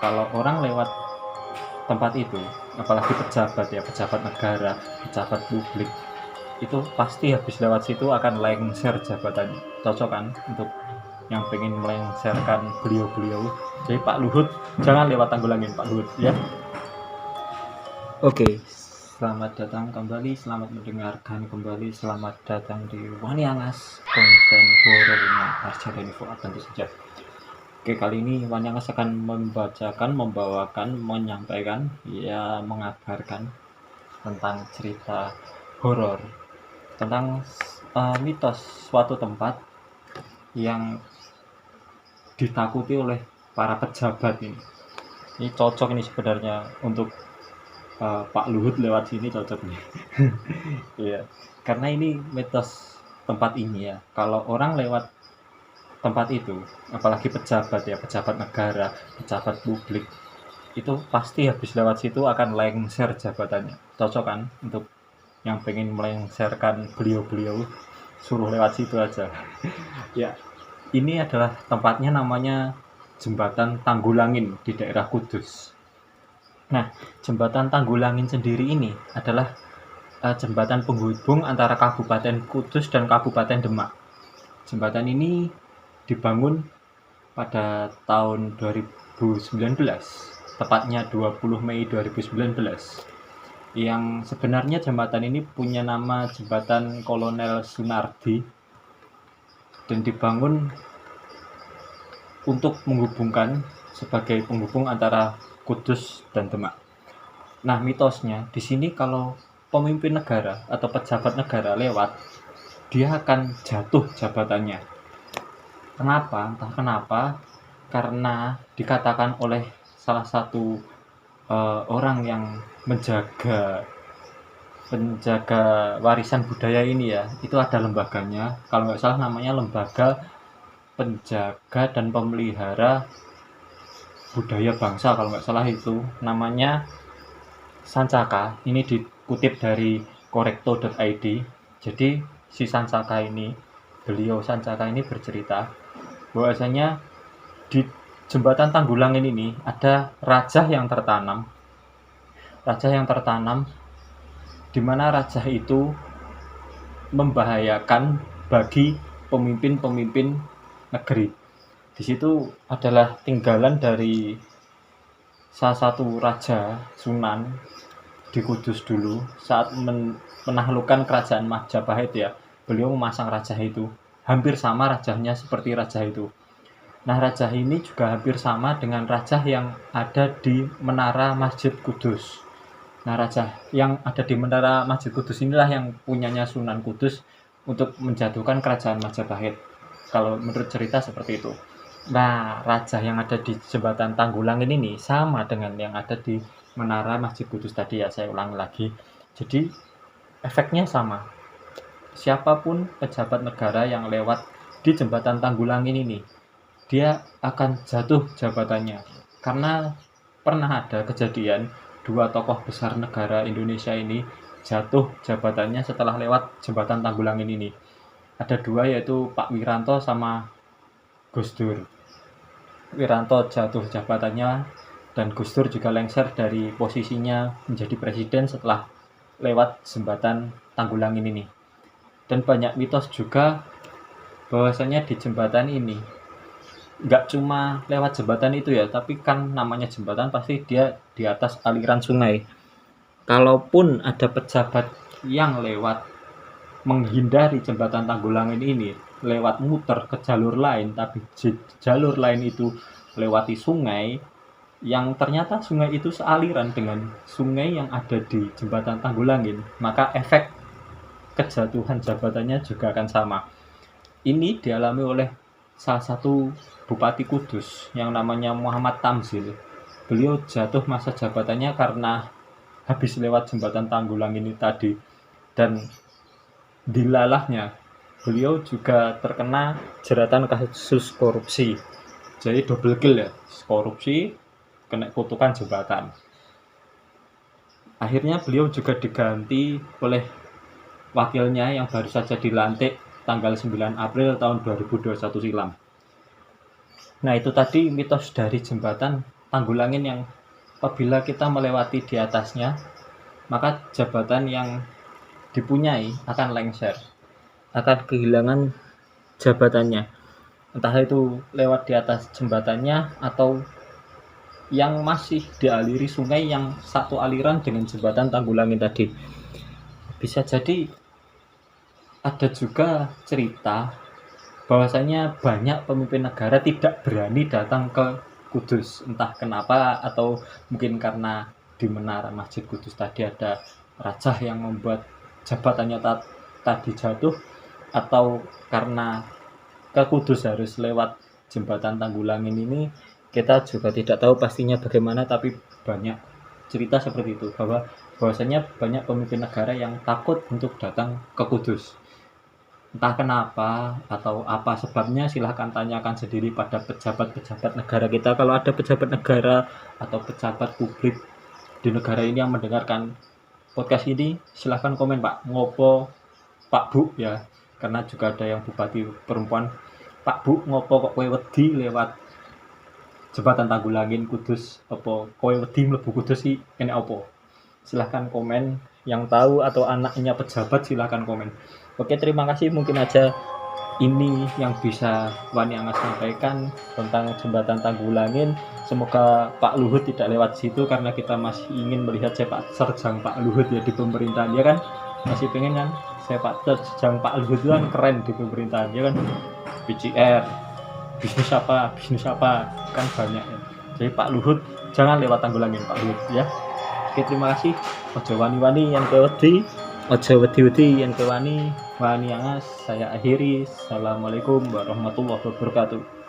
kalau orang lewat tempat itu, apalagi pejabat ya, pejabat negara, pejabat publik, itu pasti habis lewat situ akan lengser jabatannya. Cocok kan untuk yang pengen melengsarkan beliau-beliau. Jadi Pak Luhut jangan lewat Tanggulangin, Pak Luhut ya. Oke, selamat datang kembali, selamat mendengarkan kembali, selamat datang di Wanyangas, konten horornya Arjadani Fuad tentu saja. Oke, kali ini Wanyangas akan membawakan, menyampaikan, ya mengabarkan tentang cerita horor, tentang mitos suatu tempat yang ditakuti oleh para pejabat ini. Ini cocok ini sebenarnya untuk Pak Luhut lewat sini cocok nih. Iya, karena ini mitos tempat ini ya. Kalau orang lewat tempat itu, apalagi pejabat ya, pejabat negara, pejabat publik, itu pasti habis lewat situ akan lengser jabatannya. Cocok kan untuk yang pengen melengsarkan beliau-beliau, suruh lewat situ aja. Ya, ini adalah tempatnya, namanya Jembatan Tanggulangin di daerah Kudus. Nah, Jembatan Tanggulangin sendiri ini adalah jembatan penghubung antara Kabupaten Kudus dan Kabupaten Demak. Jembatan ini dibangun pada tahun 2019, tepatnya 20 Mei 2019. Yang sebenarnya jembatan ini punya nama Jembatan Kolonel Sunardi dan dibangun untuk menghubungkan sebagai penghubung antara Kudus dan Demak. Nah, mitosnya di sini kalau pemimpin negara atau pejabat negara lewat, dia akan jatuh jabatannya. Kenapa? Entah kenapa, karena dikatakan oleh salah satu orang yang menjaga warisan budaya ini ya, itu ada lembaganya, kalau nggak salah namanya Lembaga Penjaga dan Pemelihara Budaya Bangsa, kalau nggak salah itu namanya Sancaka. Ini dikutip dari korekto.id. Jadi si Sancaka ini, beliau Sancaka ini bercerita bahwasanya di Jembatan Tanggulangin ini ada rajah yang tertanam. Rajah yang tertanam di mana rajah itu membahayakan bagi pemimpin-pemimpin negeri. Di situ adalah tinggalan dari salah satu raja Sunan di Kudus dulu saat menaklukkan kerajaan Majapahit ya. Beliau memasang rajah itu hampir sama rajahnya seperti rajah itu. Nah, rajah ini juga hampir sama dengan rajah yang ada di Menara Masjid Kudus. Nah, rajah yang ada di Menara Masjid Kudus inilah yang punyanya Sunan Kudus untuk menjatuhkan kerajaan Majapahit. Kalau menurut cerita seperti itu. Nah, rajah yang ada di Jembatan Tanggulangin ini sama dengan yang ada di Menara Masjid Kudus tadi ya, saya ulangi lagi. Jadi efeknya sama. Siapapun pejabat negara yang lewat di Jembatan Tanggulangin ini, dia akan jatuh jabatannya. Karena pernah ada kejadian dua tokoh besar negara Indonesia ini jatuh jabatannya setelah lewat Jembatan Tanggulangin ini. Ada dua, yaitu Pak Wiranto sama Gus Dur. Wiranto jatuh jabatannya dan Gus Dur juga lengser dari posisinya menjadi presiden setelah lewat Jembatan Tanggulangin ini. Dan banyak mitos juga bahwasanya di jembatan ini nggak cuma lewat jembatan itu ya, tapi kan namanya jembatan pasti dia di atas aliran sungai. Kalaupun ada pejabat yang lewat menghindari Jembatan Tanggulangin ini, lewat muter ke jalur lain, tapi jalur lain itu lewati sungai, yang ternyata sungai itu sealiran dengan sungai yang ada di Jembatan Tanggulangin, maka efek kejatuhan jabatannya juga akan sama. Ini dialami oleh salah satu Bupati Kudus yang namanya Muhammad Tamzil. Beliau jatuh masa jabatannya karena habis lewat Jembatan Tanggulangin ini tadi, dan dilalahnya beliau juga terkena jeratan kasus korupsi. Jadi double kill ya, korupsi kena kutukan jembatan. Akhirnya beliau juga diganti oleh wakilnya yang baru saja dilantik tanggal 9 April tahun 2021 silam. Nah, itu tadi mitos dari Jembatan Tanggulangin yang apabila kita melewati di atasnya, maka jabatan yang dipunyai akan lengser, akan kehilangan jabatannya. Entah itu lewat di atas jembatannya atau yang masih dialiri sungai yang satu aliran dengan jembatan Tanggulangin tadi. Bisa jadi ada juga cerita bahwasanya banyak pemimpin negara tidak berani datang ke Kudus, entah kenapa, atau mungkin karena di menara Masjid Kudus tadi ada raja yang membuat jabatannya tadi jatuh, atau karena ke Kudus harus lewat jembatan Tanggulangin ini. Kita juga tidak tahu pastinya bagaimana, tapi banyak cerita seperti itu bahwasanya banyak pemimpin negara yang takut untuk datang ke Kudus. Entah kenapa atau apa sebabnya, silahkan tanyakan sendiri pada pejabat-pejabat negara kita. Kalau ada pejabat negara atau pejabat publik di negara ini yang mendengarkan podcast ini, silahkan komen, Pak, ngopo Pak Bu ya, karena juga ada yang bupati perempuan. Pak Bu, ngopo kok kowe wedi lewat jembatan Tanggulangin Kudus, apa kowe wedi mlebu Kudus sih kene apa? Silahkan komen, yang tahu atau anaknya pejabat silahkan komen. Oke, terima kasih. Mungkin aja ini yang bisa Wani Angas sampaikan tentang jembatan Tanggulangin. Semoga Pak Luhut tidak lewat situ, karena kita masih ingin melihat sepak terjang Pak Luhut ya di pemerintahan, ya kan? Masih pengen kan sepak terjang Pak Luhut kan keren di pemerintahan, ya kan? BCR, bisnis apa kan banyak ya. Jadi Pak Luhut jangan lewat Tanggulangin, Pak Luhut ya. Oke, terima kasih. Ojo wani-wani yang kewedi, ojo wedi-wedi yang kewani. Wani Angas saya akhiri. Assalamualaikum warahmatullahi wabarakatuh.